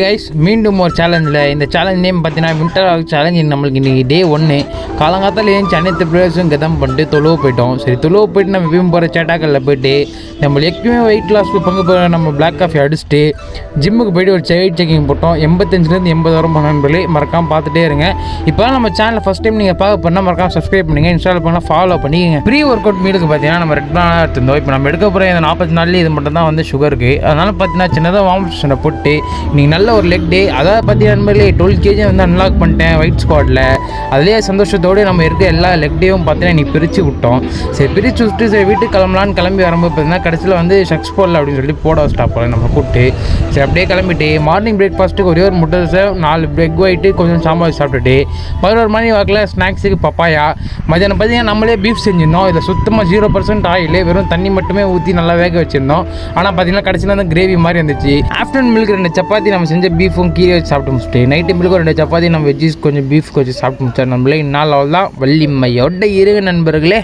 Guys மீண்டும் ஒரு சேலஞ்சில் இந்த சேலஞ்ச் நேம் பார்த்தீங்கன்னா வின்டர் வாக் சேலஞ்ச். நம்மளுக்கு இன்றைக்கி டே 1 காலங்காத்தால் ஏஞ்சி அனைத்து பிளேயர்ஸும் கதம் பண்ணிட்டு தொழுவு போயிட்டோம். சரி தொழுவு போயிட்டு நம்ம எப்பயும் போகிற சேட்டாக்களில் போய்ட்டு நம்ம எப்பயுமே வெயிட் லாஸ்க்கு பங்கு போகிற நம்ம பிளாக் காஃபி அடிச்சுட்டு ஜிம்முக்கு போய்ட்டு ஒரு வெயிட் செக்கிங் போட்டோம். 85லேருந்து 80 வரும் நண்பர்களே, மறக்காமல் பார்த்துட்டே இருங்க. இப்போ நம்ம சேனலில் ஃபஸ்ட் டைம் நீங்கள் பார்க்க போனால் மறக்காமல் சப்ஸ்கிரைப் பண்ணுங்கள், இன்ஸ்டால் பண்ணால் ஃபாலோ பண்ணிக்கங்க. ப்ரீ ஒர்க் அவுட் மீலுக்கு பார்த்தீங்கன்னா நம்ம ரெட் பனானா எடுத்துருந்தோம். இப்போ நம்ம எடுக்க போகிற இந்த 40 நாள்லேயே இது மட்டும் தான் வந்து சுகருக்கு. அதனால் பார்த்தீங்கன்னா சின்னதாக வார்ம் செஷனை போட்டு நீங்கள் நல்ல ஒரு லெக் டே, அதாவது பார்த்தீங்கன்னா நண்பர்களே 12 kg வந்து அன்லாக் பண்ணிட்டேன் ஒயிட் ஸ்குவாடில். அதிலே சந்தோஷத்தோடு நம்ம இருக்க எல்லா லெக் டேவும் பார்த்தீங்கன்னா நீ பிரித்து விட்டோம். சரி பிரித்து விட்டு சரி வீட்டுக்கு கிளம்பலான்னு கிளம்பி வரும்போது பார்த்தீங்கன்னா கடைசியில் வந்து ஷக்ஸ் போடல அப்படின்னு சொல்லி போட வச்சிட்டா போல நம்ம கூப்பிட்டு. சரி அப்படியே கிளம்பிட்டு மார்னிங் பிரேக்ஃபாஸ்ட்டுக்கு ஒரே ஒரு முட்டை தோசை 4 எக் ஒயிட்டு கொஞ்சம் சாம்பார் சாப்பிட்டுட்டு 11 மணி வாக்கில் ஸ்நாக்ஸுக்கு பப்பாயா. மதியானம் பார்த்தீங்கன்னா நம்மளே பீஃப் செஞ்சுருந்தோம். இதில் சுத்தமாக 0% ஆயில், வெறும் தண்ணி மட்டுமே ஊற்றி நல்லா வேக வச்சுருந்தோம். ஆனால் பார்த்தீங்கன்னா கடைசியில் வந்து கிரேவி மாதிரி இருந்துச்சு. ஆஃப்டர்நூன் மில்க் 2 சப்பாத்தி நம்ம செஞ்ச பீஃபும் கீரை வச்சு சாப்பிட்டு முடிச்சுட்டு நைட்டு மில்க்கு 2 சப்பாத்தி நம்ம வெஜ்ஜீஸ் கொஞ்சம் பீஃப் கொஞ்சம் சாப்பிட்டு முடிச்சா நம்மளே இந்நாள் அவ்வளோதான் வள்ளிமையோட இருங்க நண்பர்களே.